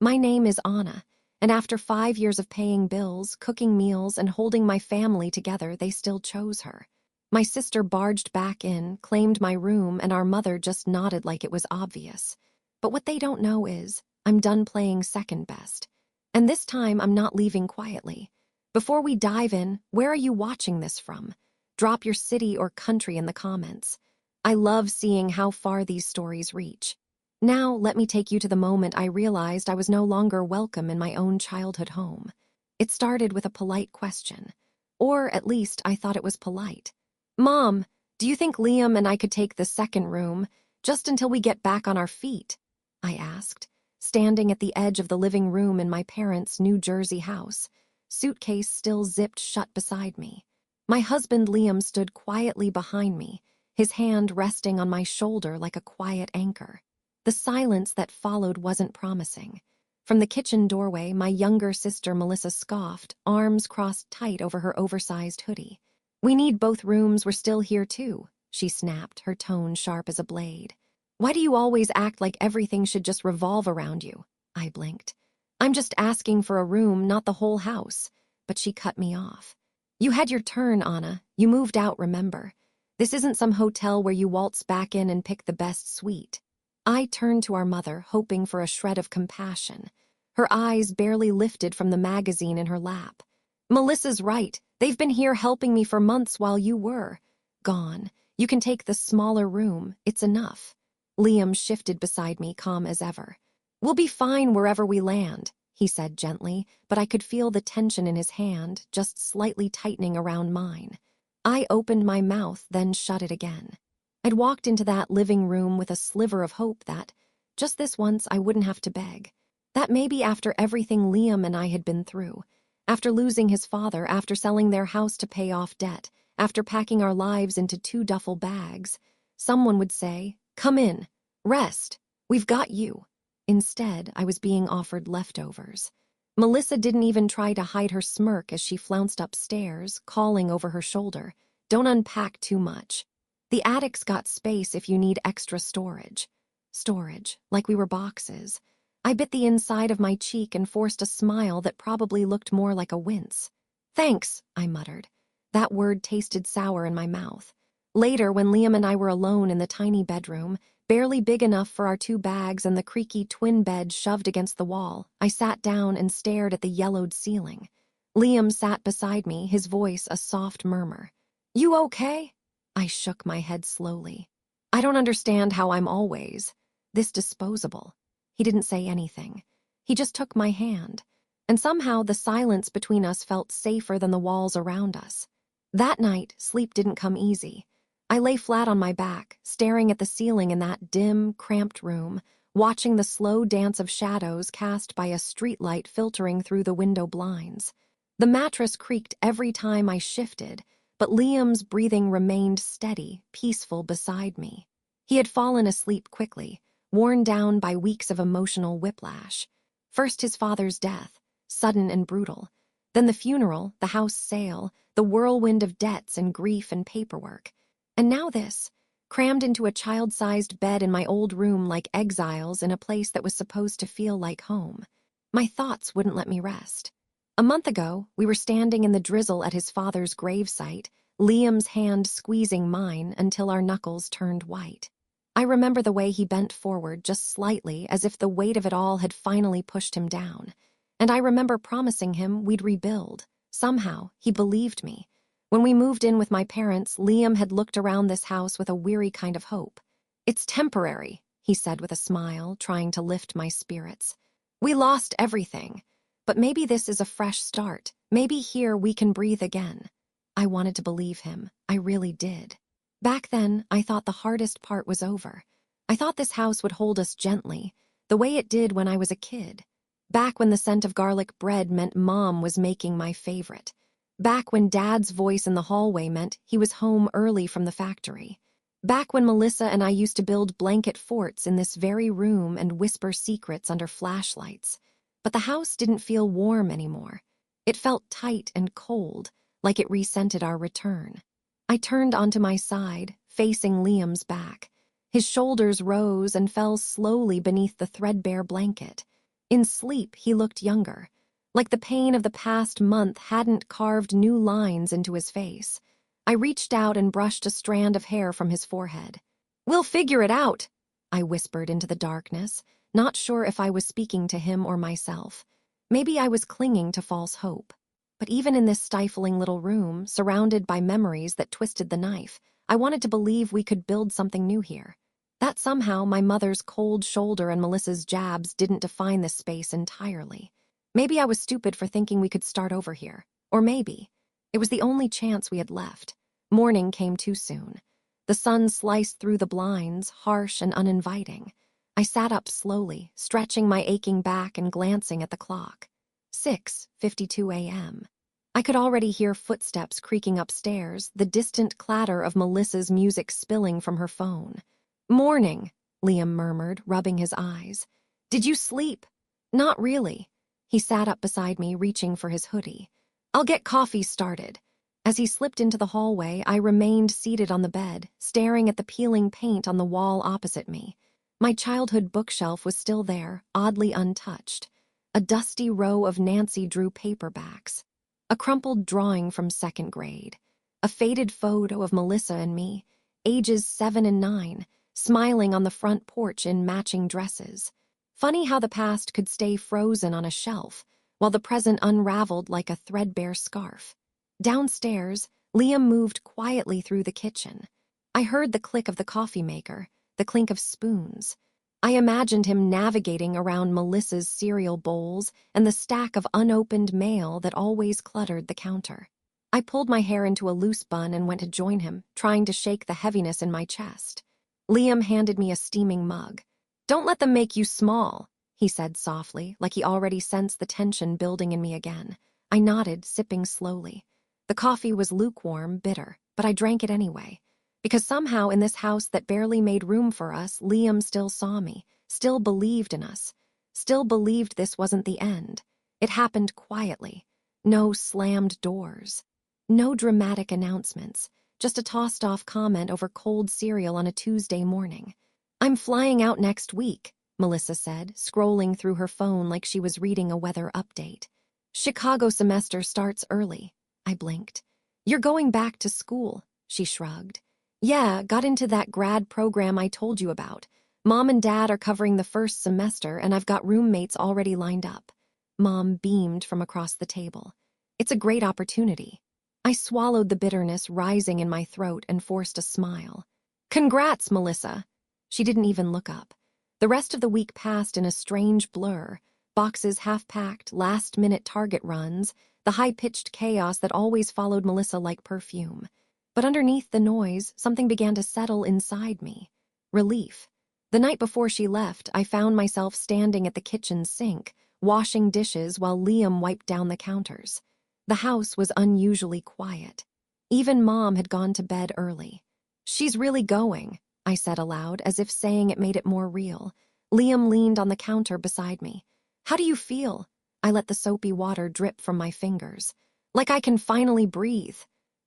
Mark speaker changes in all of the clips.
Speaker 1: My name is Anna, and after 5 years of paying bills, cooking meals, and holding my family together, they still chose her. My sister barged back in, claimed my room, and our mother just nodded like it was obvious. But what they don't know is, I'm done playing second best. And this time, I'm not leaving quietly. Before we dive in, where are you watching this from? Drop your city or country in the comments. I love seeing how far these stories reach. Now, let me take you to the moment I realized I was no longer welcome in my own childhood home. It started with a polite question. Or, at least, I thought it was polite. "Mom, do you think Liam and I could take the second room, just until we get back on our feet?" I asked, standing at the edge of the living room in my parents' New Jersey house, suitcase still zipped shut beside me. My husband Liam stood quietly behind me, his hand resting on my shoulder like a quiet anchor. The silence that followed wasn't promising. From the kitchen doorway, my younger sister Melissa scoffed, arms crossed tight over her oversized hoodie. "We need both rooms, we're still here too," she snapped, her tone sharp as a blade. "Why do you always act like everything should just revolve around you?" I blinked. "I'm just asking for a room, not the whole house." But she cut me off. "You had your turn, Anna. You moved out, remember? This isn't some hotel where you waltz back in and pick the best suite." I turned to our mother, hoping for a shred of compassion. Her eyes barely lifted from the magazine in her lap. "Melissa's right. They've been here helping me for months while you were gone. You can take the smaller room. It's enough." Liam shifted beside me, calm as ever. "We'll be fine wherever we land," he said gently, but I could feel the tension in his hand, just slightly tightening around mine. I opened my mouth, then shut it again. I'd walked into that living room with a sliver of hope that, just this once, I wouldn't have to beg. That maybe after everything Liam and I had been through, after losing his father, after selling their house to pay off debt, after packing our lives into 2 duffel bags, someone would say, "Come in, rest, we've got you." Instead, I was being offered leftovers. Melissa didn't even try to hide her smirk as she flounced upstairs, calling over her shoulder, "Don't unpack too much. The attic's got space if you need extra storage." Storage, like we were boxes. I bit the inside of my cheek and forced a smile that probably looked more like a wince. "Thanks," I muttered. That word tasted sour in my mouth. Later, when Liam and I were alone in the tiny bedroom, barely big enough for our 2 bags and the creaky twin bed shoved against the wall, I sat down and stared at the yellowed ceiling. Liam sat beside me, his voice a soft murmur. "You okay?" I shook my head slowly. "I don't understand how I'm always this disposable." He didn't say anything. He just took my hand. And somehow the silence between us felt safer than the walls around us. That night, sleep didn't come easy. I lay flat on my back, staring at the ceiling in that dim, cramped room, watching the slow dance of shadows cast by a streetlight filtering through the window blinds. The mattress creaked every time I shifted, but Liam's breathing remained steady, peaceful beside me. He had fallen asleep quickly, worn down by weeks of emotional whiplash. First his father's death, sudden and brutal. Then the funeral, the house sale, the whirlwind of debts and grief and paperwork. And now this, crammed into a child-sized bed in my old room like exiles in a place that was supposed to feel like home. My thoughts wouldn't let me rest. A month ago, we were standing in the drizzle at his father's gravesite, Liam's hand squeezing mine until our knuckles turned white. I remember the way he bent forward just slightly, as if the weight of it all had finally pushed him down. And I remember promising him we'd rebuild. Somehow, he believed me. When we moved in with my parents, Liam had looked around this house with a weary kind of hope. "It's temporary," he said with a smile, trying to lift my spirits. "We lost everything. But maybe this is a fresh start. Maybe here we can breathe again." I wanted to believe him. I really did. Back then, I thought the hardest part was over. I thought this house would hold us gently, the way it did when I was a kid. Back when the scent of garlic bread meant Mom was making my favorite. Back when Dad's voice in the hallway meant he was home early from the factory. Back when Melissa and I used to build blanket forts in this very room and whisper secrets under flashlights. But the house didn't feel warm anymore. It felt tight and cold, like it resented our return. I turned onto my side, facing Liam's back. His shoulders rose and fell slowly beneath the threadbare blanket. In sleep, he looked younger, like the pain of the past month hadn't carved new lines into his face. I reached out and brushed a strand of hair from his forehead. "We'll figure it out," I whispered into the darkness, not sure if I was speaking to him or myself. Maybe I was clinging to false hope. But even in this stifling little room, surrounded by memories that twisted the knife, I wanted to believe we could build something new here. That somehow my mother's cold shoulder and Melissa's jabs didn't define this space entirely. Maybe I was stupid for thinking we could start over here. Or maybe it was the only chance we had left. Morning came too soon. The sun sliced through the blinds, harsh and uninviting. I sat up slowly, stretching my aching back and glancing at the clock. 6:52 a.m. I could already hear footsteps creaking upstairs, the distant clatter of Melissa's music spilling from her phone. "Morning," Liam murmured, rubbing his eyes. "Did you sleep?" "Not really." He sat up beside me, reaching for his hoodie. "I'll get coffee started." As he slipped into the hallway, I remained seated on the bed, staring at the peeling paint on the wall opposite me. My childhood bookshelf was still there, oddly untouched. A dusty row of Nancy Drew paperbacks. A crumpled drawing from second grade. A faded photo of Melissa and me, ages 7 and 9, smiling on the front porch in matching dresses. Funny how the past could stay frozen on a shelf, while the present unraveled like a threadbare scarf. Downstairs, Liam moved quietly through the kitchen. I heard the click of the coffee maker, the clink of spoons. I imagined him navigating around Melissa's cereal bowls and the stack of unopened mail that always cluttered the counter. I pulled my hair into a loose bun and went to join him, trying to shake the heaviness in my chest. Liam handed me a steaming mug. "Don't let them make you small," he said softly, like he already sensed the tension building in me again. I nodded, sipping slowly. The coffee was lukewarm, bitter, but I drank it anyway. Because somehow in this house that barely made room for us, Liam still saw me, still believed in us, still believed this wasn't the end. It happened quietly. No slammed doors. No dramatic announcements. Just a tossed-off comment over cold cereal on a Tuesday morning. "I'm flying out next week," Melissa said, scrolling through her phone like she was reading a weather update. "Chicago semester starts early." I blinked. "You're going back to school," she shrugged. "Yeah, got into that grad program I told you about. Mom and Dad are covering the first semester, and I've got roommates already lined up." Mom beamed from across the table. "It's a great opportunity." I swallowed the bitterness rising in my throat and forced a smile. "Congrats, Melissa." She didn't even look up. The rest of the week passed in a strange blur. Boxes half-packed, last-minute Target runs, the high-pitched chaos that always followed Melissa like perfume. But underneath the noise, something began to settle inside me. Relief. The night before she left, I found myself standing at the kitchen sink, washing dishes while Liam wiped down the counters. The house was unusually quiet. Even Mom had gone to bed early. "She's really going," I said aloud, as if saying it made it more real. Liam leaned on the counter beside me. "How do you feel?" I let the soapy water drip from my fingers. "Like I can finally breathe."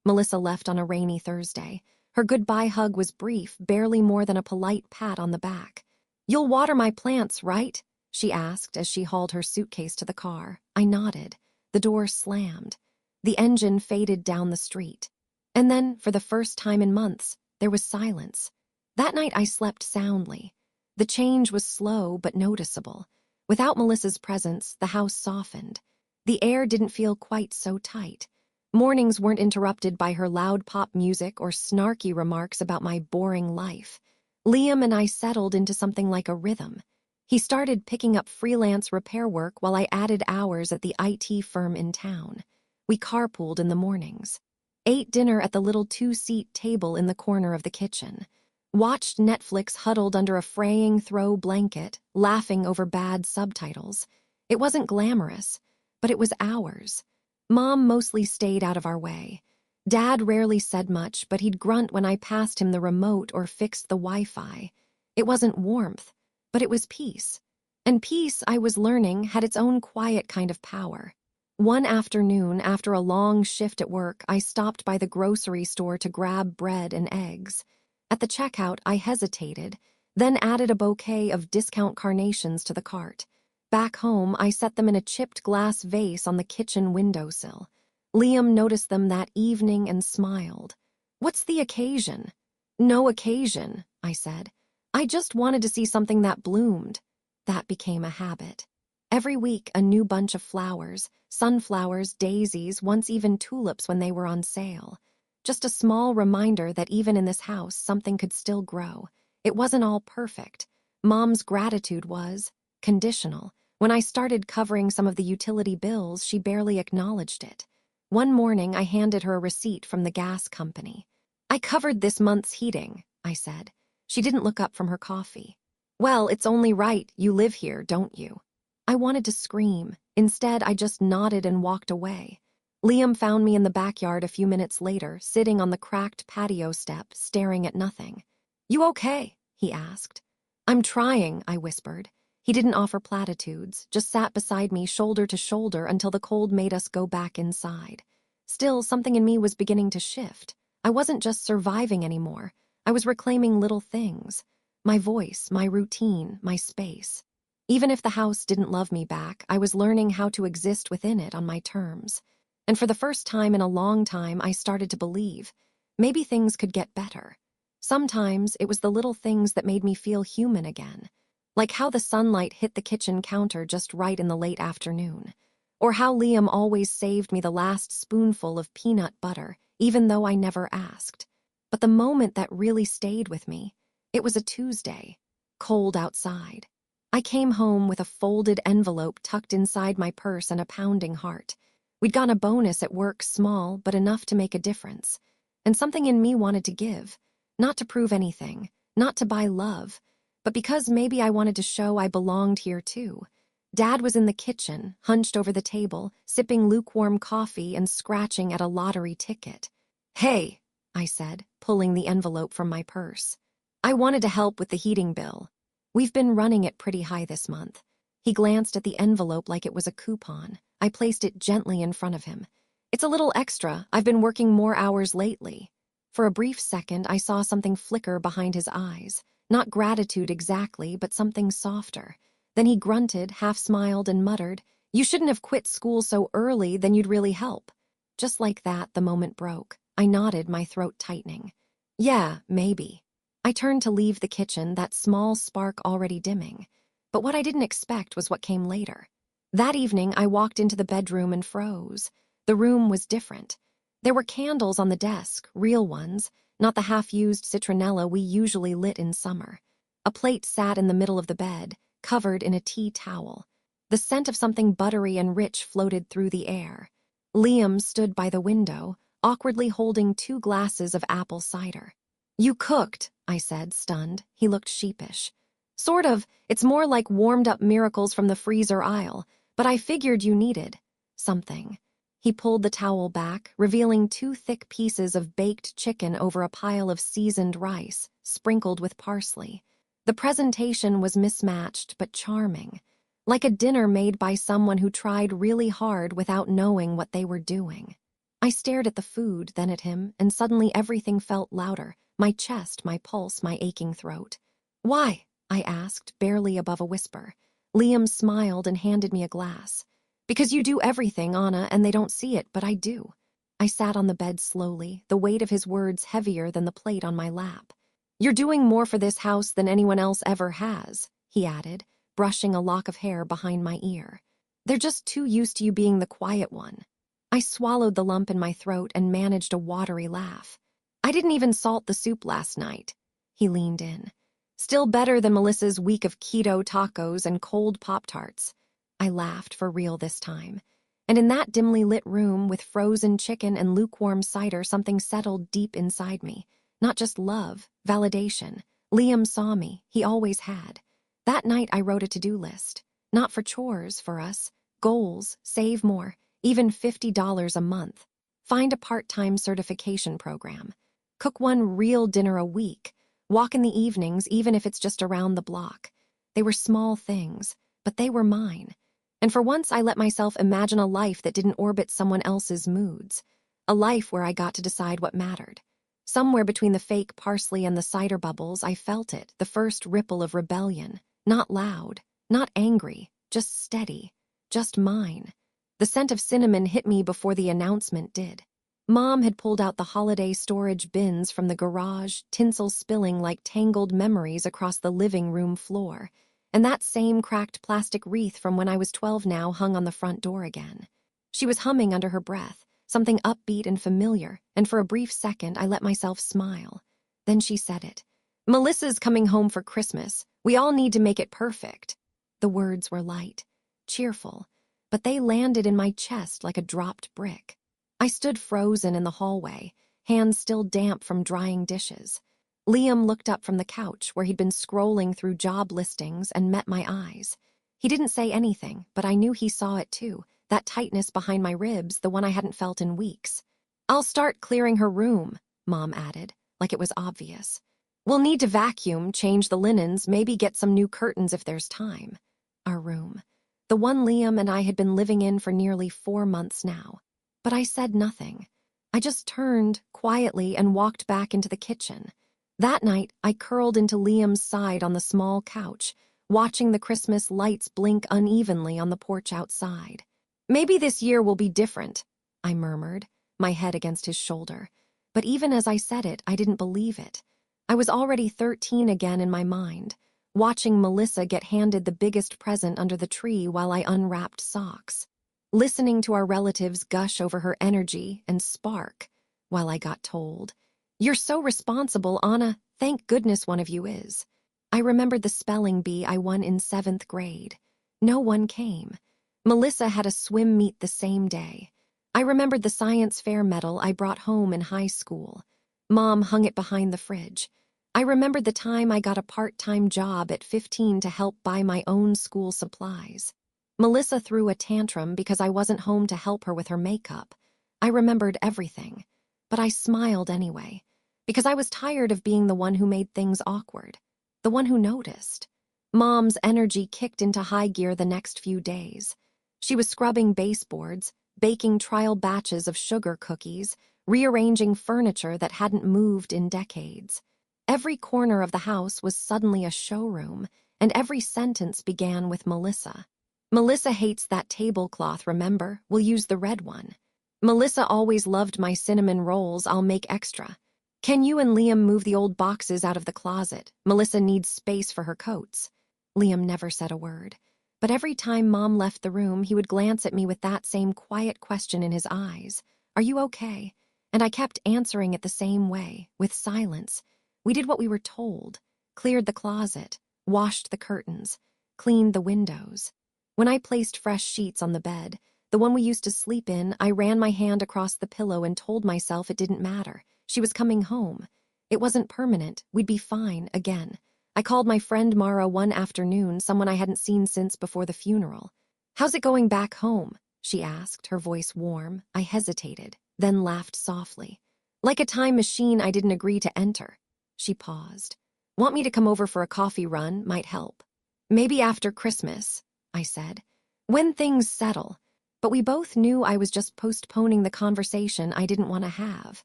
Speaker 1: Melissa left on a rainy Thursday. Her goodbye hug was brief, barely more than a polite pat on the back. "You'll water my plants, right?" she asked as she hauled her suitcase to the car. I nodded. The door slammed. The engine faded down the street. And then, for the first time in months, there was silence. That night I slept soundly. The change was slow but noticeable. Without Melissa's presence, the house softened. The air didn't feel quite so tight. Mornings weren't interrupted by her loud pop music or snarky remarks about my boring life. Liam and I settled into something like a rhythm. He started picking up freelance repair work while I added hours at the IT firm in town. We carpooled in the mornings. Ate dinner at the little two-seat table in the corner of the kitchen. Watched Netflix huddled under a fraying throw blanket, laughing over bad subtitles. It wasn't glamorous, but it was ours. Mom mostly stayed out of our way. Dad rarely said much, but he'd grunt when I passed him the remote or fixed the Wi-Fi. It wasn't warmth, but it was peace. And peace, I was learning, had its own quiet kind of power. One afternoon, after a long shift at work, I stopped by the grocery store to grab bread and eggs. At the checkout, I hesitated, then added a bouquet of discount carnations to the cart. Back home, I set them in a chipped glass vase on the kitchen windowsill. Liam noticed them that evening and smiled. "What's the occasion?" "No occasion," I said. "I just wanted to see something that bloomed." That became a habit. Every week, a new bunch of flowers, sunflowers, daisies, once even tulips when they were on sale. Just a small reminder that even in this house, something could still grow. It wasn't all perfect. Mom's gratitude was conditional. When I started covering some of the utility bills, she barely acknowledged it. One morning, I handed her a receipt from the gas company. "I covered this month's heating," I said. She didn't look up from her coffee. "Well, it's only right. You live here, don't you?" I wanted to scream. Instead, I just nodded and walked away. Liam found me in the backyard a few minutes later, sitting on the cracked patio step, staring at nothing. "You okay?" he asked. "I'm trying," I whispered. He didn't offer platitudes, just sat beside me shoulder to shoulder until the cold made us go back inside. Still, something in me was beginning to shift. I wasn't just surviving anymore. I was reclaiming little things. My voice, my routine, my space. Even if the house didn't love me back, I was learning how to exist within it on my terms. And for the first time in a long time, I started to believe maybe things could get better. Sometimes it was the little things that made me feel human again. Like how the sunlight hit the kitchen counter just right in the late afternoon. Or how Liam always saved me the last spoonful of peanut butter, even though I never asked. But the moment that really stayed with me, it was a Tuesday, cold outside. I came home with a folded envelope tucked inside my purse and a pounding heart. We'd gotten a bonus at work, small, but enough to make a difference. And something in me wanted to give, not to prove anything, not to buy love, but because maybe I wanted to show I belonged here too. Dad was in the kitchen, hunched over the table, sipping lukewarm coffee and scratching at a lottery ticket. "Hey," I said, pulling the envelope from my purse. "I wanted to help with the heating bill. We've been running it pretty high this month." He glanced at the envelope like it was a coupon. I placed it gently in front of him. "It's a little extra. I've been working more hours lately." For a brief second, I saw something flicker behind his eyes. Not gratitude exactly, but something softer. Then he grunted, half-smiled, and muttered, "You shouldn't have quit school so early, then you'd really help." Just like that, the moment broke. I nodded, my throat tightening. "Yeah, maybe." I turned to leave the kitchen, that small spark already dimming. But what I didn't expect was what came later. That evening, I walked into the bedroom and froze. The room was different. There were candles on the desk, real ones, not the half-used citronella we usually lit in summer. A plate sat in the middle of the bed, covered in a tea towel. The scent of something buttery and rich floated through the air. Liam stood by the window, awkwardly holding 2 glasses of apple cider. "You cooked," I said, stunned. He looked sheepish. "Sort of. It's more like warmed-up miracles from the freezer aisle, but I figured you needed something." He pulled the towel back, revealing 2 thick pieces of baked chicken over a pile of seasoned rice, sprinkled with parsley. The presentation was mismatched but charming, like a dinner made by someone who tried really hard without knowing what they were doing. I stared at the food, then at him, and suddenly everything felt louder, my chest, my pulse, my aching throat. "Why?" I asked, barely above a whisper. Liam smiled and handed me a glass. "Because you do everything, Anna, and they don't see it, but I do." I sat on the bed slowly, the weight of his words heavier than the plate on my lap. "You're doing more for this house than anyone else ever has," he added, brushing a lock of hair behind my ear. "They're just too used to you being the quiet one." I swallowed the lump in my throat and managed a watery laugh. "I didn't even salt the soup last night." He leaned in. "Still better than Melissa's week of keto tacos and cold Pop-Tarts." I laughed, for real this time. And in that dimly lit room, with frozen chicken and lukewarm cider, something settled deep inside me. Not just love, validation. Liam saw me. He always had. That night I wrote a to-do list. Not for chores, for us. Goals, save more, even $50 a month. Find a part-time certification program. Cook one real dinner a week. Walk in the evenings, even if it's just around the block. They were small things, but they were mine. And for once I let myself imagine a life that didn't orbit someone else's moods. A life where I got to decide what mattered. Somewhere between the fake parsley and the cider bubbles, I felt it, the first ripple of rebellion. Not loud, not angry, just steady, just mine. The scent of cinnamon hit me before the announcement did. Mom had pulled out the holiday storage bins from the garage, tinsel spilling like tangled memories across the living room floor, and that same cracked plastic wreath from when I was 12 now hung on the front door again. She was humming under her breath, something upbeat and familiar, and for a brief second I let myself smile. Then she said it. "Melissa's coming home for Christmas. We all need to make it perfect." The words were light, cheerful, but they landed in my chest like a dropped brick. I stood frozen in the hallway, hands still damp from drying dishes. Liam looked up from the couch where he'd been scrolling through job listings and met my eyes. He didn't say anything, but I knew he saw it too, that tightness behind my ribs, the one I hadn't felt in weeks. "I'll start clearing her room," Mom added, like it was obvious. "We'll need to vacuum, change the linens, maybe get some new curtains if there's time." Our room. The one Liam and I had been living in for nearly 4 months now. But I said nothing. I just turned, quietly, and walked back into the kitchen. That night, I curled into Liam's side on the small couch, watching the Christmas lights blink unevenly on the porch outside. "Maybe this year will be different," I murmured, my head against his shoulder. But even as I said it, I didn't believe it. I was already 13 again in my mind, watching Melissa get handed the biggest present under the tree while I unwrapped socks, listening to our relatives gush over her energy and spark, while I got told, "You're so responsible, Anna. Thank goodness one of you is." I remembered the spelling bee I won in 7th grade. No one came. Melissa had a swim meet the same day. I remembered the science fair medal I brought home in high school. Mom hung it behind the fridge. I remembered the time I got a part-time job at 15 to help buy my own school supplies. Melissa threw a tantrum because I wasn't home to help her with her makeup. I remembered everything, but I smiled anyway, because I was tired of being the one who made things awkward, the one who noticed. Mom's energy kicked into high gear the next few days. She was scrubbing baseboards, baking trial batches of sugar cookies, rearranging furniture that hadn't moved in decades. Every corner of the house was suddenly a showroom, and every sentence began with Melissa. "Melissa hates that tablecloth, remember? We'll use the red one." "Melissa always loved my cinnamon rolls, I'll make extra." "Can you and Liam move the old boxes out of the closet? Melissa needs space for her coats." Liam never said a word, but every time Mom left the room, he would glance at me with that same quiet question in his eyes. "Are you okay?" And I kept answering it the same way, with silence. We did what we were told, cleared the closet, washed the curtains, cleaned the windows. When I placed fresh sheets on the bed, the one we used to sleep in, I ran my hand across the pillow and told myself it didn't matter. She was coming home. It wasn't permanent. We'd be fine again. I called my friend Mara one afternoon, someone I hadn't seen since before the funeral. "How's it going back home?" she asked, her voice warm. I hesitated, then laughed softly. "Like a time machine I didn't agree to enter." She paused. "Want me to come over for a coffee run? Might help." "Maybe after Christmas," I said, "when things settle." But we both knew I was just postponing the conversation I didn't want to have.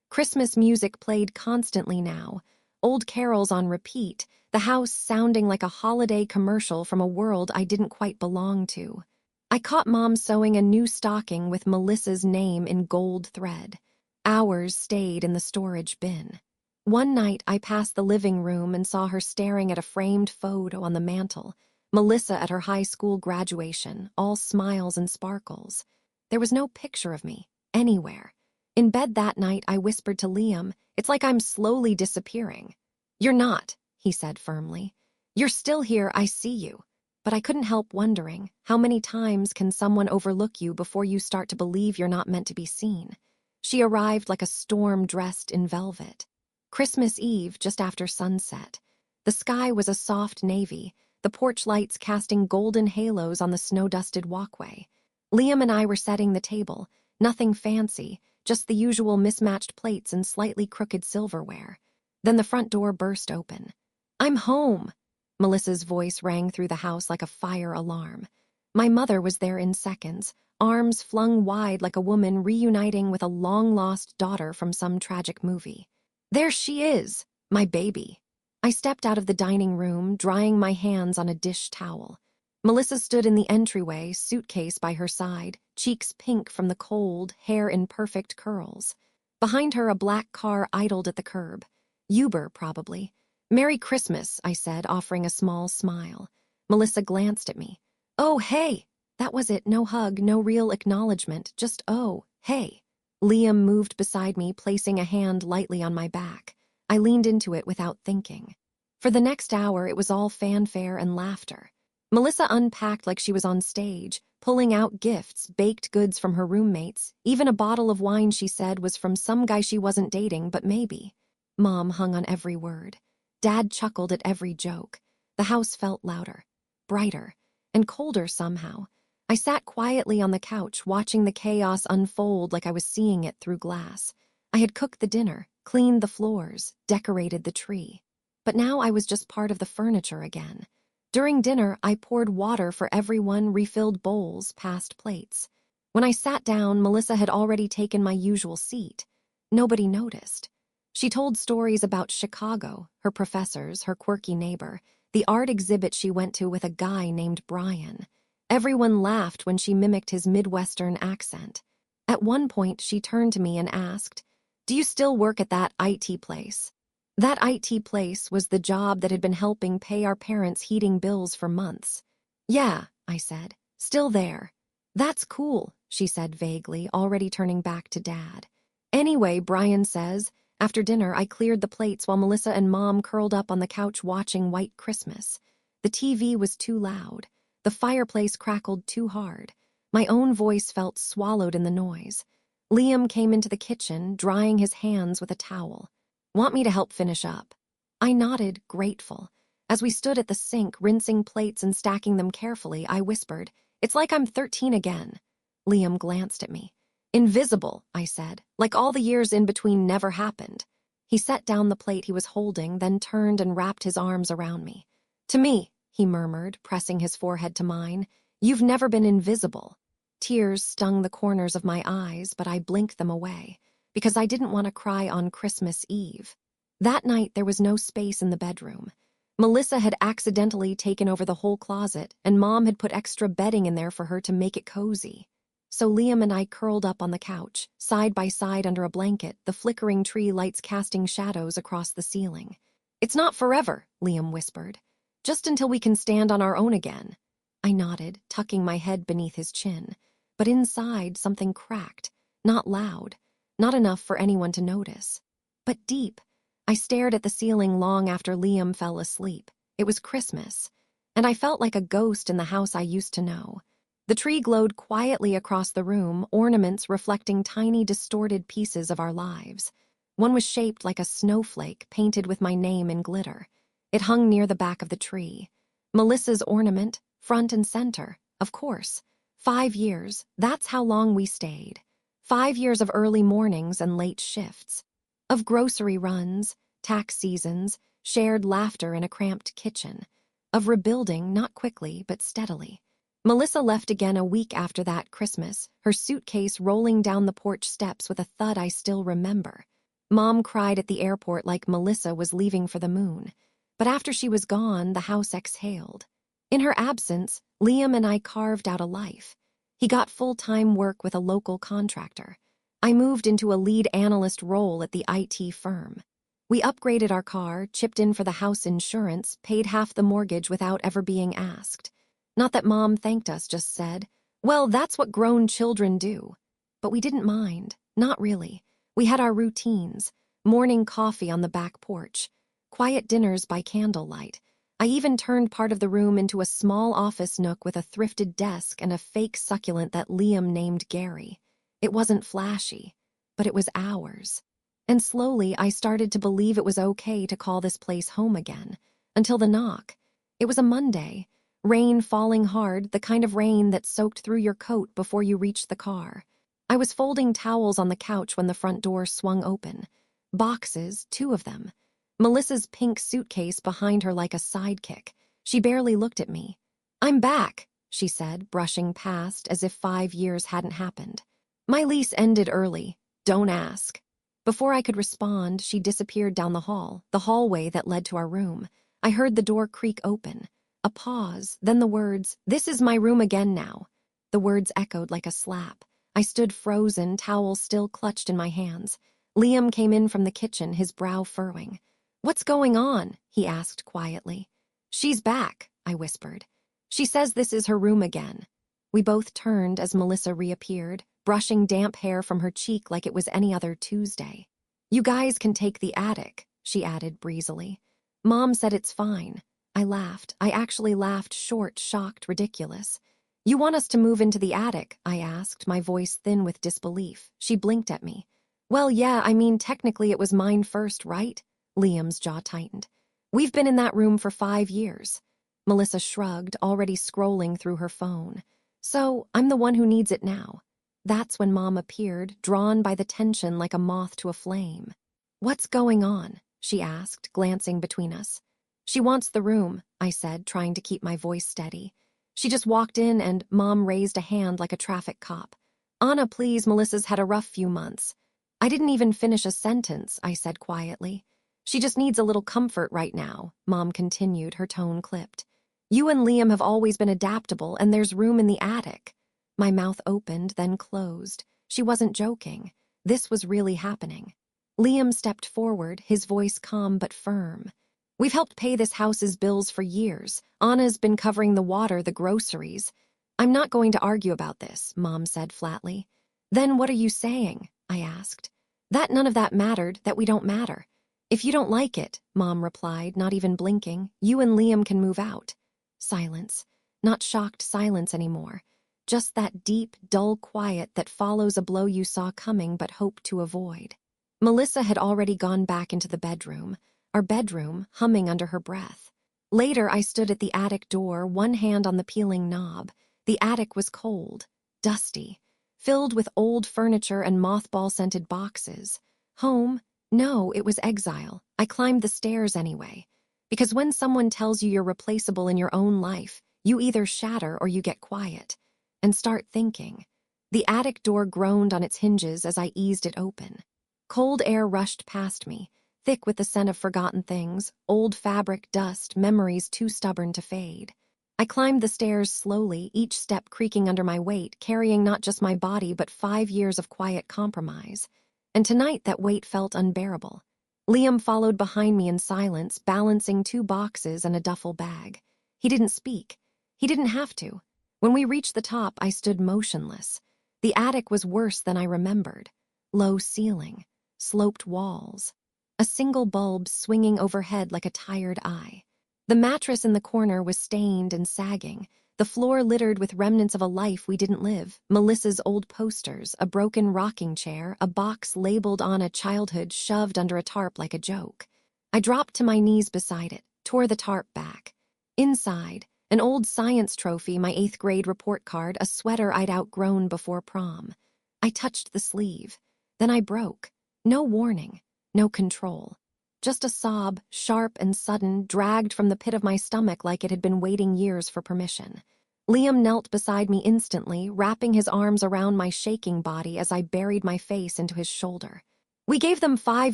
Speaker 1: Christmas music played constantly now, old carols on repeat, the house sounding like a holiday commercial from a world I didn't quite belong to. I caught Mom sewing a new stocking with Melissa's name in gold thread. Ours stayed in the storage bin. One night I passed the living room and saw her staring at a framed photo on the mantel, Melissa at her high school graduation, all smiles and sparkles. There was no picture of me, anywhere. In bed that night, I whispered to Liam, "It's like I'm slowly disappearing." "You're not," he said firmly. "You're still here, I see you." But I couldn't help wondering, how many times can someone overlook you before you start to believe you're not meant to be seen? She arrived like a storm dressed in velvet. Christmas Eve, just after sunset. The sky was a soft navy, the porch lights casting golden halos on the snow-dusted walkway. Liam and I were setting the table, nothing fancy, just the usual mismatched plates and slightly crooked silverware. Then the front door burst open. "I'm home!" Melissa's voice rang through the house like a fire alarm. My mother was there in seconds, arms flung wide like a woman reuniting with a long-lost daughter from some tragic movie. "There she is, my baby." I stepped out of the dining room, drying my hands on a dish towel. Melissa stood in the entryway, suitcase by her side, cheeks pink from the cold, hair in perfect curls. Behind her, a black car idled at the curb. Uber, probably. "Merry Christmas," I said, offering a small smile. Melissa glanced at me. "Oh, hey!" That was it, no hug, no real acknowledgement, just "oh, hey." Liam moved beside me, placing a hand lightly on my back. I leaned into it without thinking. For the next hour, it was all fanfare and laughter. Melissa unpacked like she was on stage, pulling out gifts, baked goods from her roommates, even a bottle of wine she said was from some guy she wasn't dating, but maybe. Mom hung on every word. Dad chuckled at every joke. The house felt louder, brighter, and colder somehow. I sat quietly on the couch, watching the chaos unfold like I was seeing it through glass. I had cooked the dinner, cleaned the floors, decorated the tree. But now I was just part of the furniture again. During dinner, I poured water for everyone, refilled bowls, passed plates. When I sat down, Melissa had already taken my usual seat. Nobody noticed. She told stories about Chicago, her professors, her quirky neighbor, the art exhibit she went to with a guy named Brian. Everyone laughed when she mimicked his Midwestern accent. At one point, she turned to me and asked, "Do you still work at that IT place?" That IT place was the job that had been helping pay our parents' heating bills for months. "Yeah," I said, "still there." "That's cool," she said vaguely, already turning back to Dad. "Anyway," Brian says, after dinner I cleared the plates while Melissa and Mom curled up on the couch watching White Christmas. The TV was too loud. The fireplace crackled too hard. My own voice felt swallowed in the noise. Liam came into the kitchen, drying his hands with a towel. "Want me to help finish up?" I nodded, grateful. As we stood at the sink, rinsing plates and stacking them carefully, I whispered, "It's like I'm 13 again." Liam glanced at me. "Invisible," I said, "like all the years in between never happened." He set down the plate he was holding, then turned and wrapped his arms around me. "To me," he murmured, pressing his forehead to mine, "you've never been invisible." Tears stung the corners of my eyes, but I blinked them away, because I didn't want to cry on Christmas Eve. That night, there was no space in the bedroom. Melissa had accidentally taken over the whole closet, and Mom had put extra bedding in there for her to make it cozy. So Liam and I curled up on the couch, side by side under a blanket, the flickering tree lights casting shadows across the ceiling. "It's not forever," Liam whispered. "Just until we can stand on our own again." I nodded, tucking my head beneath his chin. But inside, something cracked. Not loud. Not enough for anyone to notice. But deep. I stared at the ceiling long after Liam fell asleep. It was Christmas, and I felt like a ghost in the house I used to know. The tree glowed quietly across the room, ornaments reflecting tiny, distorted pieces of our lives. One was shaped like a snowflake, painted with my name in glitter. It hung near the back of the tree. Melissa's ornament, front and center, of course. 5 years, that's how long we stayed. 5 years of early mornings and late shifts. Of grocery runs, tax seasons, shared laughter in a cramped kitchen. Of rebuilding, not quickly, but steadily. Melissa left again a week after that Christmas, her suitcase rolling down the porch steps with a thud I still remember. Mom cried at the airport like Melissa was leaving for the moon. But after she was gone, the house exhaled. In her absence, Liam and I carved out a life. He got full-time work with a local contractor. I moved into a lead analyst role at the IT firm. We upgraded our car, chipped in for the house insurance, paid half the mortgage without ever being asked. Not that Mom thanked us, just said, "Well, that's what grown children do." But we didn't mind, not really. We had our routines, morning coffee on the back porch, quiet dinners by candlelight. I even turned part of the room into a small office nook with a thrifted desk and a fake succulent that Liam named Gary. It wasn't flashy, but it was ours. And slowly I started to believe it was okay to call this place home again, until the knock. It was a Monday, rain falling hard, the kind of rain that soaked through your coat before you reached the car. I was folding towels on the couch when the front door swung open. Boxes, 2 of them. Melissa's pink suitcase behind her like a sidekick. She barely looked at me. "I'm back," she said, brushing past as if 5 years hadn't happened. "My lease ended early. Don't ask." Before I could respond, she disappeared down the hall, the hallway that led to our room. I heard the door creak open. A pause, then the words, "This is my room again now." The words echoed like a slap. I stood frozen, towel still clutched in my hands. Liam came in from the kitchen, his brow furrowing. "What's going on?" he asked quietly. "She's back," I whispered. "She says this is her room again." We both turned as Melissa reappeared, brushing damp hair from her cheek like it was any other Tuesday. "You guys can take the attic," she added breezily. "Mom said it's fine." I laughed. I actually laughed, short, shocked, ridiculous. "You want us to move into the attic?" I asked, my voice thin with disbelief. She blinked at me. "Well, yeah, I mean, technically it was mine first, right?" Liam's jaw tightened. "We've been in that room for 5 years." Melissa shrugged, already scrolling through her phone. "So, I'm the one who needs it now." That's when Mom appeared, drawn by the tension like a moth to a flame. "What's going on?" she asked, glancing between us. "She wants the room," I said, trying to keep my voice steady. She just walked in and Mom raised a hand like a traffic cop. "Anna, please, Melissa's had a rough few months." I didn't even finish a sentence, I said quietly. "She just needs a little comfort right now," Mom continued, her tone clipped. "You and Liam have always been adaptable, and there's room in the attic." My mouth opened, then closed. She wasn't joking. This was really happening. Liam stepped forward, his voice calm but firm. "We've helped pay this house's bills for years. Anna's been covering the water, the groceries." "I'm not going to argue about this," Mom said flatly. "Then what are you saying?" I asked. "That none of that mattered, that we don't matter." "If you don't like it," Mom replied, not even blinking, "you and Liam can move out." Silence. Not shocked silence anymore. Just that deep, dull quiet that follows a blow you saw coming but hoped to avoid. Melissa had already gone back into the bedroom, our bedroom, humming under her breath. Later, I stood at the attic door, one hand on the peeling knob. The attic was cold, dusty, filled with old furniture and mothball-scented boxes. Home? No, it was exile. I climbed the stairs anyway. Because when someone tells you you're replaceable in your own life, you either shatter or you get quiet and start thinking. The attic door groaned on its hinges as I eased it open. Cold air rushed past me, thick with the scent of forgotten things, old fabric, dust, memories too stubborn to fade. I climbed the stairs slowly, each step creaking under my weight, carrying not just my body but 5 years of quiet compromise. And tonight that weight felt unbearable. Liam followed behind me in silence, balancing 2 boxes and a duffel bag. He didn't speak. He didn't have to. When we reached the top, I stood motionless. The attic was worse than I remembered. Low ceiling, sloped walls, a single bulb swinging overhead like a tired eye. The mattress in the corner was stained and sagging, the floor littered with remnants of a life we didn't live, Melissa's old posters, a broken rocking chair, a box labeled on a childhood shoved under a tarp like a joke. I dropped to my knees beside it, tore the tarp back. Inside, an old science trophy, my 8th grade report card, a sweater I'd outgrown before prom. I touched the sleeve. Then I broke. No warning, no control. Just a sob, sharp and sudden, dragged from the pit of my stomach like it had been waiting years for permission. Liam knelt beside me instantly, wrapping his arms around my shaking body as I buried my face into his shoulder. "We gave them 5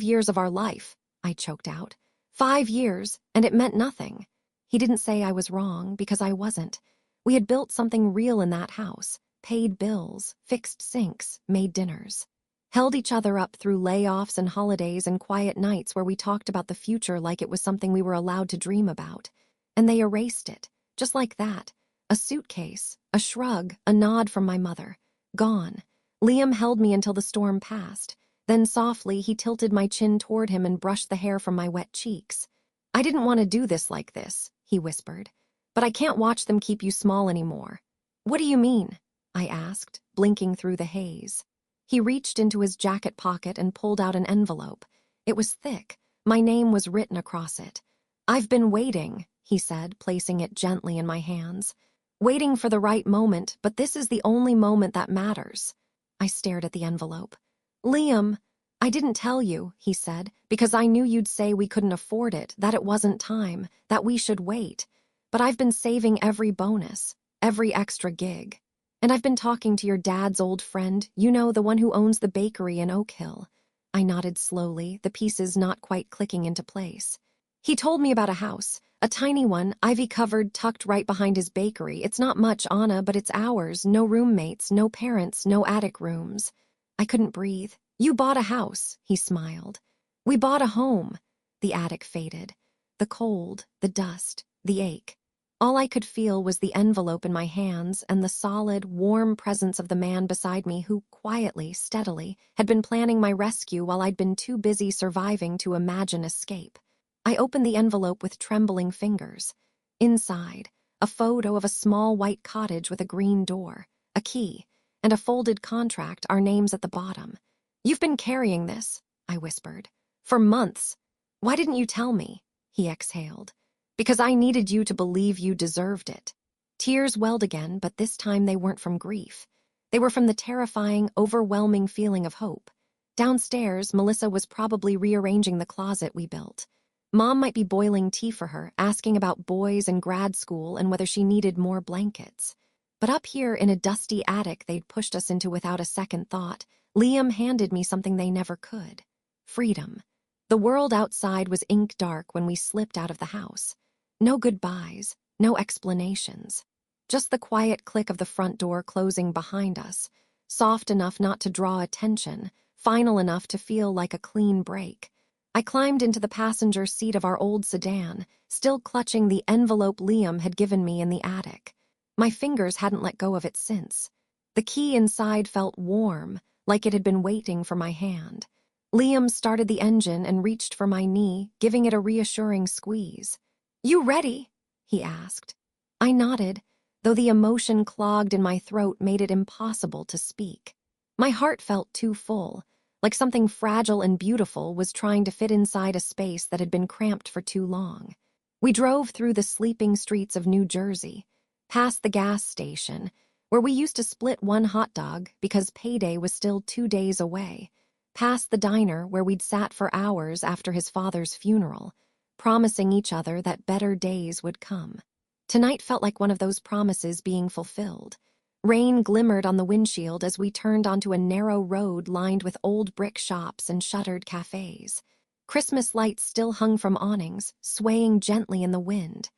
Speaker 1: years of our life," I choked out. 5 years, and it meant nothing. He didn't say I was wrong, because I wasn't. We had built something real in that house, paid bills, fixed sinks, made dinners. Held each other up through layoffs and holidays and quiet nights where we talked about the future like it was something we were allowed to dream about. And they erased it, just like that. A suitcase, a shrug, a nod from my mother. Gone. Liam held me until the storm passed. Then softly, he tilted my chin toward him and brushed the hair from my wet cheeks. "I didn't want to do this like this," he whispered. "But I can't watch them keep you small anymore." "What do you mean?" I asked, blinking through the haze. He reached into his jacket pocket and pulled out an envelope. It was thick. My name was written across it. "I've been waiting," he said, placing it gently in my hands. "Waiting for the right moment, but this is the only moment that matters." I stared at the envelope. "Liam, I didn't tell you," he said, "because I knew you'd say we couldn't afford it, that it wasn't time, that we should wait. But I've been saving every bonus, every extra gig. And I've been talking to your dad's old friend, you know, the one who owns the bakery in Oak Hill." I nodded slowly, the pieces not quite clicking into place. "He told me about a house, A tiny one, ivy-covered, tucked right behind his bakery. It's not much, Anna, but it's ours. No roommates, no parents, no attic rooms. I couldn't breathe. You bought a house, he smiled. We bought a home. The attic faded. The cold, the dust, the ache. All I could feel was the envelope in my hands and the solid, warm presence of the man beside me who, quietly, steadily, had been planning my rescue while I'd been too busy surviving to imagine escape. I opened the envelope with trembling fingers. Inside, a photo of a small white cottage with a green door, a key, and a folded contract, our names at the bottom. You've been carrying this, I whispered. For months. Why didn't you tell me? He exhaled. Because I needed you to believe you deserved it. Tears welled again, but this time they weren't from grief. They were from the terrifying, overwhelming feeling of hope. Downstairs, Melissa was probably rearranging the closet we built. Mom might be boiling tea for her, asking about boys and grad school and whether she needed more blankets. But up here in a dusty attic they'd pushed us into without a second thought, Liam handed me something they never could. Freedom. The world outside was ink dark when we slipped out of the house. No goodbyes, no explanations. Just the quiet click of the front door closing behind us, soft enough not to draw attention, final enough to feel like a clean break. I climbed into the passenger seat of our old sedan, still clutching the envelope Liam had given me in the attic. My fingers hadn't let go of it since. The key inside felt warm, like it had been waiting for my hand. Liam started the engine and reached for my knee, giving it a reassuring squeeze. You ready? He asked. I nodded, though the emotion clogged in my throat made it impossible to speak. My heart felt too full, like something fragile and beautiful was trying to fit inside a space that had been cramped for too long. We drove through the sleeping streets of New Jersey, past the gas station, where we used to split one hot dog because payday was still 2 days away, past the diner where we'd sat for hours after his father's funeral, promising each other that better days would come. Tonight felt like one of those promises being fulfilled. Rain glimmered on the windshield as we turned onto a narrow road lined with old brick shops and shuttered cafes. Christmas lights still hung from awnings, swaying gently in the wind.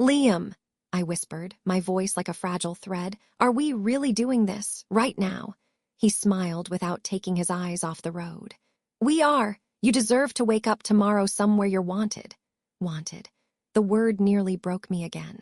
Speaker 1: Liam, I whispered, my voice like a fragile thread, are we really doing this, right now? He smiled without taking his eyes off the road. We are. You deserve to wake up tomorrow somewhere you're wanted. Wanted. The word nearly broke me again.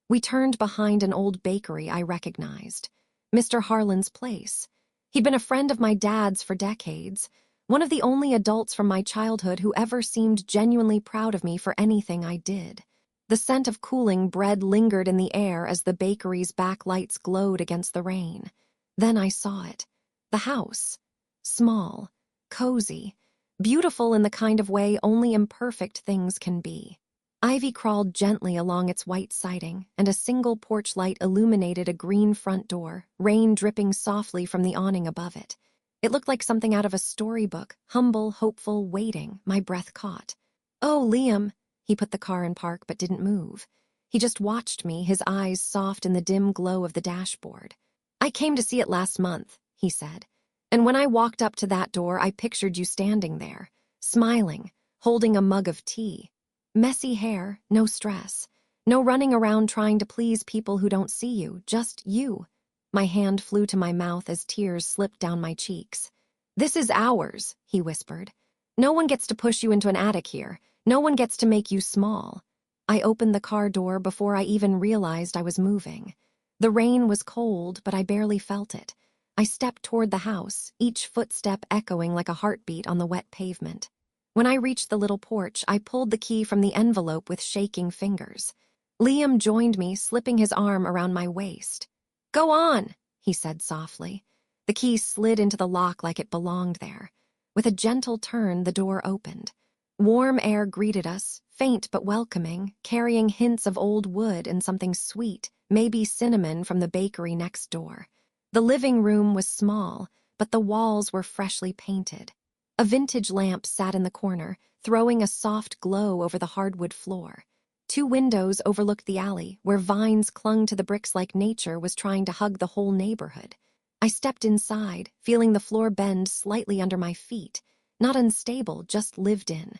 Speaker 1: We turned behind an old bakery I recognized. Mr. Harlan's place. He'd been a friend of my dad's for decades, one of the only adults from my childhood who ever seemed genuinely proud of me for anything I did. The scent of cooling bread lingered in the air as the bakery's backlights glowed against the rain. Then I saw it. The house. Small, cozy, beautiful in the kind of way only imperfect things can be. Ivy crawled gently along its white siding, and a single porch light illuminated a green front door, rain dripping softly from the awning above it. It looked like something out of a storybook, humble, hopeful, waiting, my breath caught. Oh, Liam! He put the car in park but didn't move. He just watched me, his eyes soft in the dim glow of the dashboard. I came to see it last month, he said. And when I walked up to that door, I pictured you standing there, smiling, holding a mug of tea. Messy hair, no stress. No running around trying to please people who don't see you, just you. My hand flew to my mouth as tears slipped down my cheeks. This is ours, he whispered. No one gets to push you into an attic here. No one gets to make you small. I opened the car door before I even realized I was moving. The rain was cold, but I barely felt it. I stepped toward the house, each footstep echoing like a heartbeat on the wet pavement. When I reached the little porch, I pulled the key from the envelope with shaking fingers. Liam joined me, slipping his arm around my waist. Go on, he said softly. The key slid into the lock like it belonged there. With a gentle turn, the door opened. Warm air greeted us, faint but welcoming, carrying hints of old wood and something sweet, maybe cinnamon from the bakery next door. The living room was small, but the walls were freshly painted. A vintage lamp sat in the corner, throwing a soft glow over the hardwood floor. 2 windows overlooked the alley, where vines clung to the bricks like nature was trying to hug the whole neighborhood. I stepped inside, feeling the floor bend slightly under my feet. Not unstable, just lived in.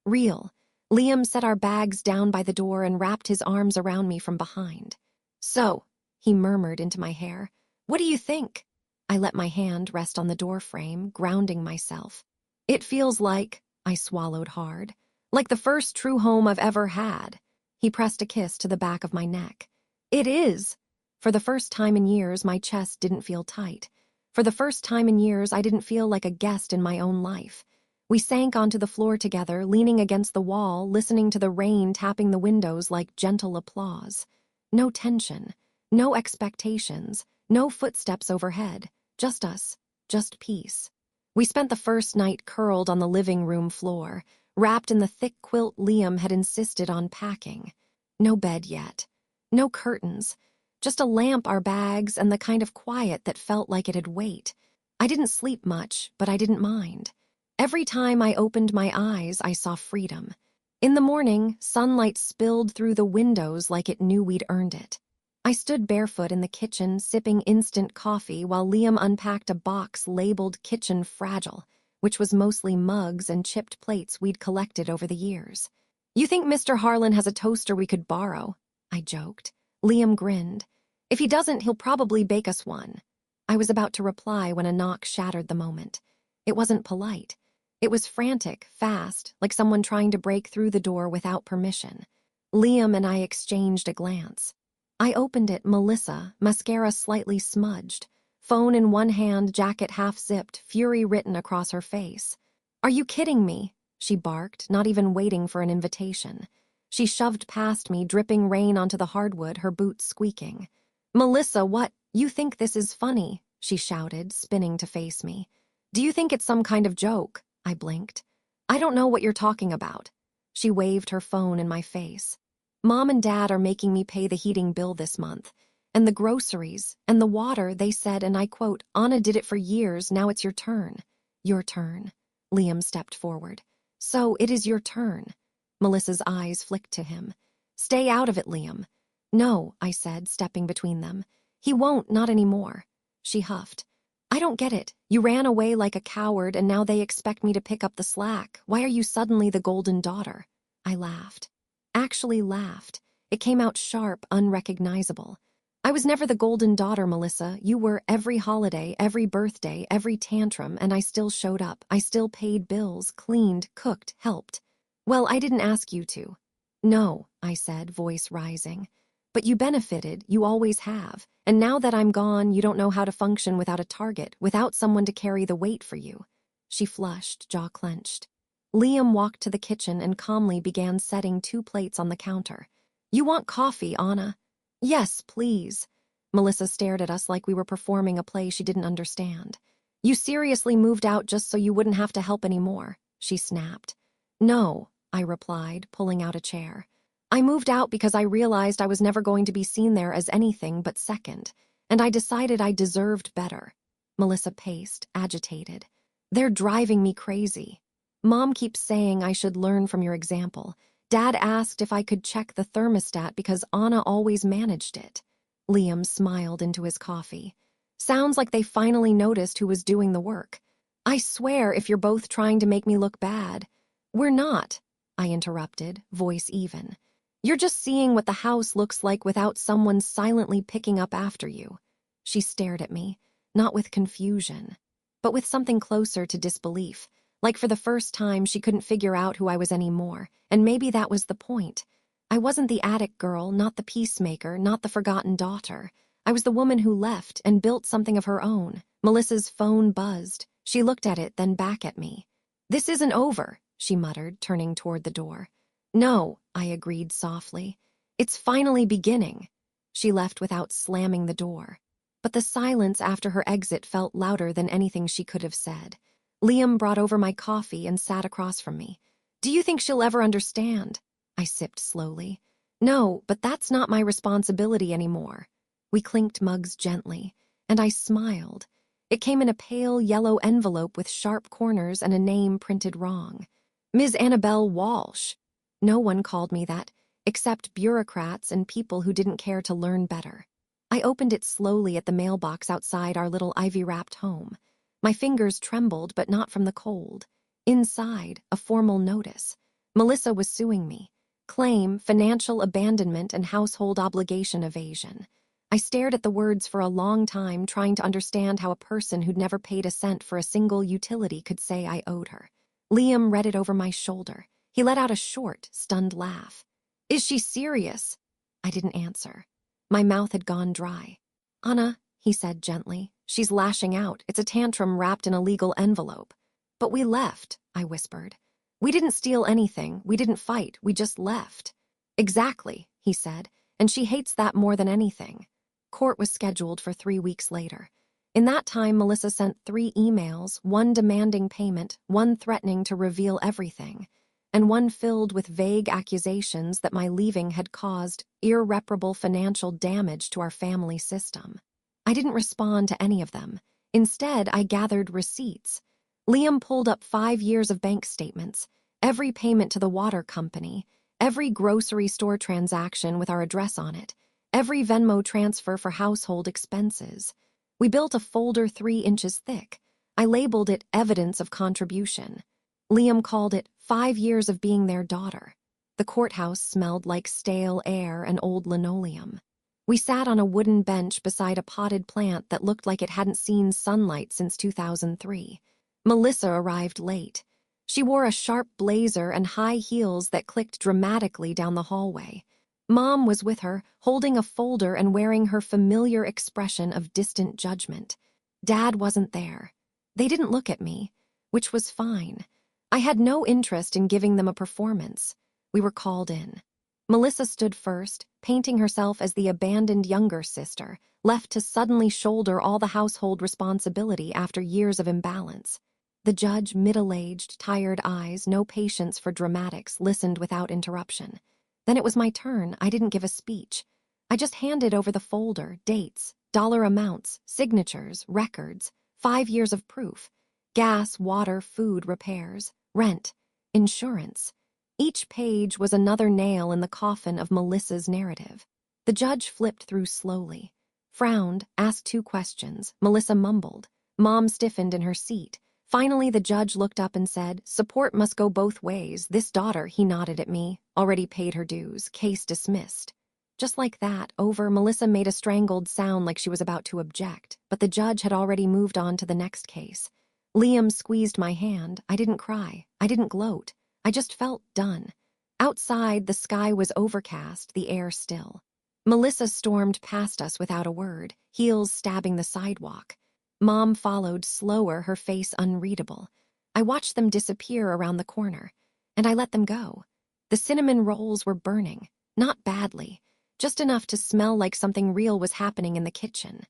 Speaker 1: Real. Liam set our bags down by the door and wrapped his arms around me from behind. "So," he murmured into my hair, "what do you think?" I let my hand rest on the door frame, grounding myself. "It feels like," I swallowed hard, "like the first true home I've ever had." He pressed a kiss to the back of my neck. "It is." For the first time in years, my chest didn't feel tight. For the first time in years, I didn't feel like a guest in my own life. We sank onto the floor together, leaning against the wall, listening to the rain tapping the windows like gentle applause. No tension, no expectations, no footsteps overhead, just us, just peace. We spent the first night curled on the living room floor, wrapped in the thick quilt Liam had insisted on packing. No bed yet, no curtains, just a lamp, our bags, and the kind of quiet that felt like it'd wait. I didn't sleep much, but I didn't mind. Every time I opened my eyes, I saw freedom. In the morning, sunlight spilled through the windows like it knew we'd earned it. I stood barefoot in the kitchen, sipping instant coffee while Liam unpacked a box labeled Kitchen Fragile, which was mostly mugs and chipped plates we'd collected over the years. "You think Mr. Harlan has a toaster we could borrow?" I joked. Liam grinned. "If he doesn't, he'll probably bake us one." I was about to reply when a knock shattered the moment. It wasn't polite. It was frantic, fast, like someone trying to break through the door without permission. Liam and I exchanged a glance. I opened it, Melissa, mascara slightly smudged, phone in one hand, jacket half-zipped, fury written across her face. "Are you kidding me?" she barked, not even waiting for an invitation. She shoved past me, dripping rain onto the hardwood, her boots squeaking. "Melissa, what? You think this is funny?" she shouted, spinning to face me. "Do you think it's some kind of joke?" I blinked. "I don't know what you're talking about." She waved her phone in my face. "Mom and Dad are making me pay the heating bill this month. And the groceries, and the water," they said, and I quote, "Anna did it for years, now it's your turn." "Your turn." Liam stepped forward. "So, it is your turn." Melissa's eyes flicked to him. "Stay out of it, Liam." "No," I said, stepping between them. "He won't, not anymore." She huffed. "I don't get it. You ran away like a coward and now they expect me to pick up the slack. Why are you suddenly the golden daughter?" I laughed. Actually laughed. It came out sharp, unrecognizable. "I was never the golden daughter, Melissa. You were every holiday, every birthday, every tantrum, and I still showed up. I still paid bills, cleaned, cooked, helped." "Well, I didn't ask you to." "No," I said, voice rising. "But you benefited, you always have. And now that I'm gone, you don't know how to function without a target, without someone to carry the weight for you." She flushed, jaw clenched. Liam walked to the kitchen and calmly began setting 2 plates on the counter. "You want coffee, Anna?" "Yes, please." Melissa stared at us like we were performing a play she didn't understand. "You seriously moved out just so you wouldn't have to help anymore?" she snapped. "No," I replied, pulling out a chair. "I moved out because I realized I was never going to be seen there as anything but second, and I decided I deserved better." Melissa paced, agitated. "They're driving me crazy. Mom keeps saying I should learn from your example. Dad asked if I could check the thermostat because Anna always managed it." Liam smiled into his coffee. "Sounds like they finally noticed who was doing the work. I swear if you're both trying to make me look bad." "We're not," I interrupted, voice even. "You're just seeing what the house looks like without someone silently picking up after you." She stared at me, not with confusion, but with something closer to disbelief. Like for the first time, she couldn't figure out who I was anymore, and maybe that was the point. I wasn't the attic girl, not the peacemaker, not the forgotten daughter. I was the woman who left and built something of her own. Melissa's phone buzzed. She looked at it, then back at me. "This isn't over," she muttered, turning toward the door. "No," I agreed softly. "It's finally beginning." She left without slamming the door. But the silence after her exit felt louder than anything she could have said. Liam brought over my coffee and sat across from me. "Do you think she'll ever understand?" I sipped slowly. "No, but that's not my responsibility anymore." We clinked mugs gently, and I smiled. It came in a pale yellow envelope with sharp corners and a name printed wrong. Ms. Annabelle Walsh. No one called me that, except bureaucrats and people who didn't care to learn better. I opened it slowly at the mailbox outside our little ivy-wrapped home. My fingers trembled, but not from the cold. Inside, a formal notice. Melissa was suing me. Claim, financial abandonment, and household obligation evasion. I stared at the words for a long time, trying to understand how a person who'd never paid a cent for a single utility could say I owed her. Liam read it over my shoulder. He let out a short, stunned laugh. Is she serious? I didn't answer. My mouth had gone dry. Anna, he said gently, she's lashing out. It's a tantrum wrapped in a legal envelope. But we left, I whispered. We didn't steal anything. We didn't fight. We just left. Exactly, he said, and she hates that more than anything. Court was scheduled for 3 weeks later. In that time, Melissa sent 3 emails, one demanding payment, one threatening to reveal everything, and one filled with vague accusations that my leaving had caused irreparable financial damage to our family system. I didn't respond to any of them. Instead, I gathered receipts. Liam pulled up 5 years of bank statements, every payment to the water company, every grocery store transaction with our address on it, every Venmo transfer for household expenses. We built a folder 3 inches thick. I labeled it evidence of contribution. Liam called it 5 years of being their daughter. The courthouse smelled like stale air and old linoleum. We sat on a wooden bench beside a potted plant that looked like it hadn't seen sunlight since 2003. Melissa arrived late. She wore a sharp blazer and high heels that clicked dramatically down the hallway. Mom was with her, holding a folder and wearing her familiar expression of distant judgment. Dad wasn't there. They didn't look at me, which was fine. I had no interest in giving them a performance. We were called in. Melissa stood first, painting herself as the abandoned younger sister, left to suddenly shoulder all the household responsibility after years of imbalance. The judge, middle-aged, tired eyes, no patience for dramatics, listened without interruption. Then it was my turn. I didn't give a speech. I just handed over the folder, dates, dollar amounts, signatures, records, 5 years of proof, gas, water, food, repairs, rent, insurance. Each page was another nail in the coffin of Melissa's narrative. The judge flipped through slowly, frowned, asked 2 questions. Melissa mumbled. Mom stiffened in her seat. Finally, the judge looked up and said, "Support must go both ways. This daughter," he nodded at me, "already paid her dues. Case dismissed." Just like that, over, Melissa made a strangled sound like she was about to object, but the judge had already moved on to the next case. Liam squeezed my hand. I didn't cry. I didn't gloat. I just felt done. Outside, the sky was overcast, the air still. Melissa stormed past us without a word, heels stabbing the sidewalk. Mom followed, slower, her face unreadable. I watched them disappear around the corner, and I let them go. The cinnamon rolls were burning, not badly, just enough to smell like something real was happening in the kitchen.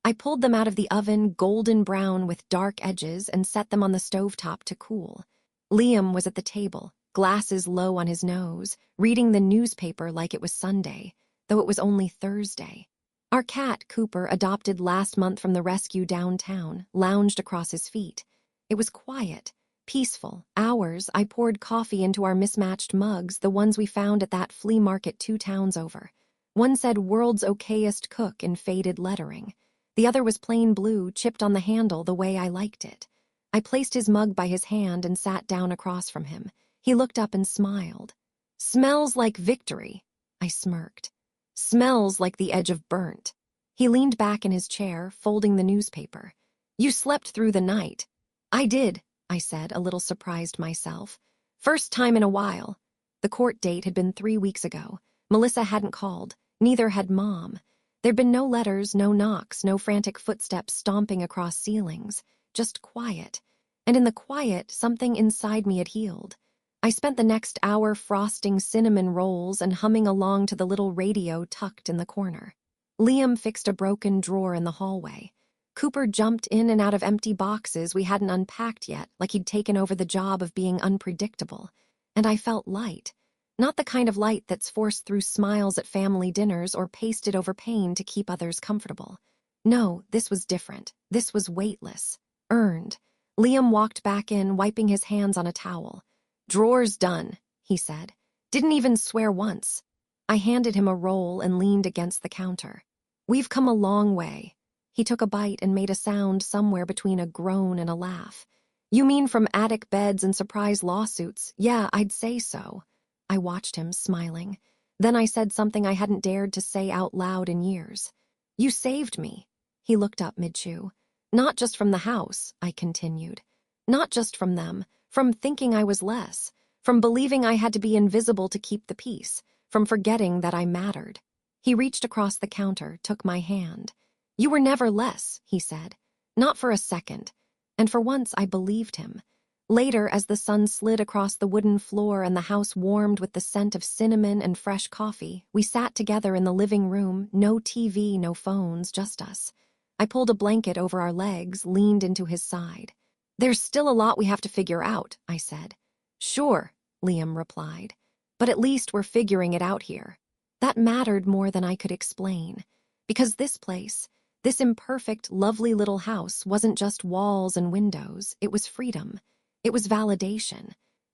Speaker 1: I pulled them out of the oven, golden brown with dark edges, and set them on the stovetop to cool. Liam was at the table, glasses low on his nose, reading the newspaper like it was Sunday, though it was only Thursday. Our cat, Cooper, adopted last month from the rescue downtown, lounged across his feet. It was quiet, peaceful. Hours, I poured coffee into our mismatched mugs, the ones we found at that flea market 2 towns over. One said "World's Okayest Cook" in faded lettering. The other was plain blue, chipped on the handle the way I liked it. I placed his mug by his hand and sat down across from him. He looked up and smiled. "Smells like victory," I smirked. "Smells like the edge of burnt." He leaned back in his chair, folding the newspaper. "You slept through the night." "I did," I said, a little surprised myself. "First time in a while." The court date had been 3 weeks ago. Melissa hadn't called. Neither had Mom. There'd been no letters, no knocks, no frantic footsteps stomping across ceilings. Just quiet. And in the quiet, something inside me had healed. I spent the next hour frosting cinnamon rolls and humming along to the little radio tucked in the corner. Liam fixed a broken drawer in the hallway. Cooper jumped in and out of empty boxes we hadn't unpacked yet, like he'd taken over the job of being unpredictable. And I felt light. Not the kind of light that's forced through smiles at family dinners or pasted over pain to keep others comfortable. No, this was different. This was weightless. Earned. Liam walked back in, wiping his hands on a towel. "Drawer's done," he said. "Didn't even swear once." I handed him a roll and leaned against the counter. "We've come a long way." He took a bite and made a sound somewhere between a groan and a laugh. You mean from attic beds and surprise lawsuits? Yeah, I'd say so. I watched him, smiling. Then I said something I hadn't dared to say out loud in years. You saved me. He looked up mid-chew. Not just from the house, I continued. Not just from them, from thinking I was less, from believing I had to be invisible to keep the peace, from forgetting that I mattered. He reached across the counter, took my hand. You were never less, he said. Not for a second. And for once I believed him. Later, as the sun slid across the wooden floor and the house warmed with the scent of cinnamon and fresh coffee, we sat together in the living room, no TV, no phones, just us. I pulled a blanket over our legs, leaned into his side. There's still a lot we have to figure out, I said. Sure, Liam replied. But at least we're figuring it out here. That mattered more than I could explain. Because this place, this imperfect, lovely little house wasn't just walls and windows, it was freedom. It was validation.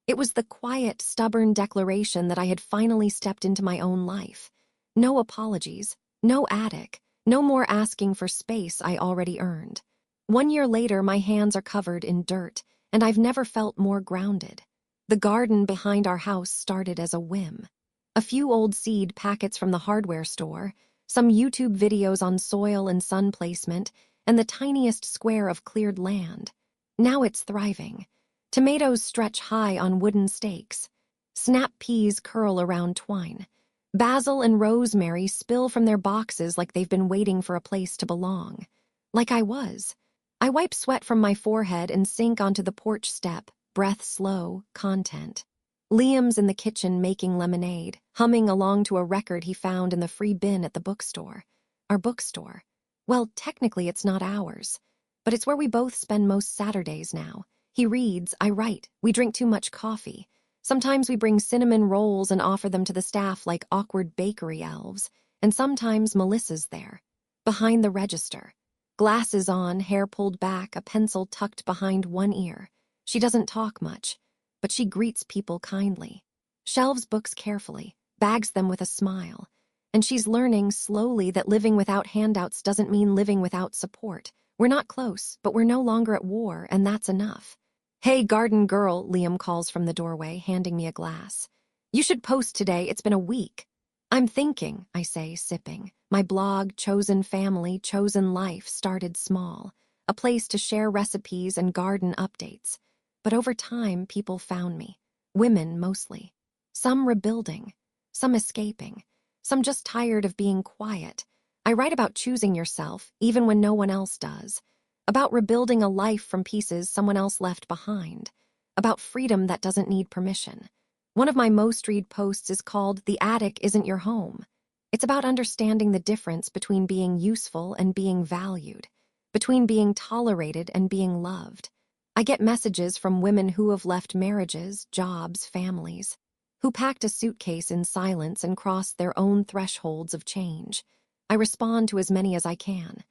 Speaker 1: It was the quiet, stubborn declaration that I had finally stepped into my own life. No apologies, no attic, no more asking for space I already earned. 1 year later, my hands are covered in dirt, and I've never felt more grounded. The garden behind our house started as a whim. A few old seed packets from the hardware store, some YouTube videos on soil and sun placement, and the tiniest square of cleared land. Now it's thriving. Tomatoes stretch high on wooden stakes. Snap peas curl around twine. Basil and rosemary spill from their boxes like they've been waiting for a place to belong. Like I was. I wipe sweat from my forehead and sink onto the porch step, breath slow, content. Liam's in the kitchen making lemonade, humming along to a record he found in the free bin at the bookstore. Our bookstore. Well, technically it's not ours, but it's where we both spend most Saturdays now. He reads, I write, we drink too much coffee. Sometimes we bring cinnamon rolls and offer them to the staff like awkward bakery elves, and sometimes Melissa's there, behind the register. Glasses on, hair pulled back, a pencil tucked behind one ear. She doesn't talk much, but she greets people kindly. Shelves books carefully, bags them with a smile. And she's learning slowly that living without handouts doesn't mean living without support. We're not close, but we're no longer at war, and that's enough. Hey, garden girl, Liam calls from the doorway, handing me a glass. You should post today, it's been a week. I'm thinking, I say, sipping. My blog, Chosen Family, Chosen Life, started small. A place to share recipes and garden updates. But over time, people found me. Women, mostly. Some rebuilding. Some escaping. Some just tired of being quiet. I write about choosing yourself, even when no one else does. About rebuilding a life from pieces someone else left behind. About freedom that doesn't need permission. One of my most read posts is called The Attic Isn't Your Home. It's about understanding the difference between being useful and being valued. Between being tolerated and being loved. I get messages from women who have left marriages, jobs, families. Who packed a suitcase in silence and crossed their own thresholds of change. I respond to as many as I can.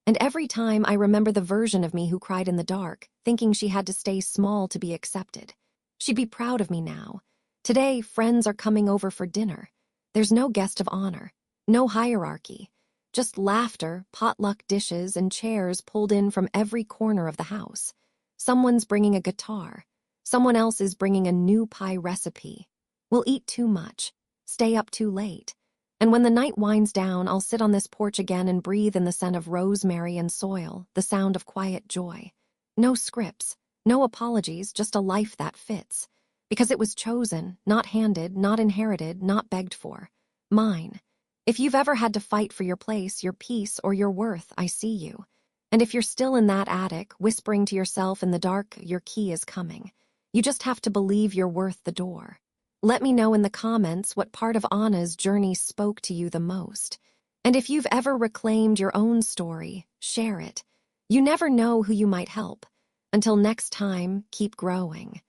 Speaker 1: And every time I remember the version of me who cried in the dark, thinking she had to stay small to be accepted. She'd be proud of me now. Today, friends are coming over for dinner. There's no guest of honor, no hierarchy. Just laughter, potluck dishes, and chairs pulled in from every corner of the house. Someone's bringing a guitar. Someone else is bringing a new pie recipe. We'll eat too much, stay up too late. And when the night winds down, I'll sit on this porch again and breathe in the scent of rosemary and soil, the sound of quiet joy. No scripts, no apologies, just a life that fits. Because it was chosen, not handed, not inherited, not begged for. Mine. If you've ever had to fight for your place, your peace, or your worth, I see you. And if you're still in that attic, whispering to yourself in the dark, your key is coming. You just have to believe you're worth the door. Let me know in the comments what part of Anna's journey spoke to you the most. And if you've ever reclaimed your own story, share it. You never know who you might help. Until next time, keep growing.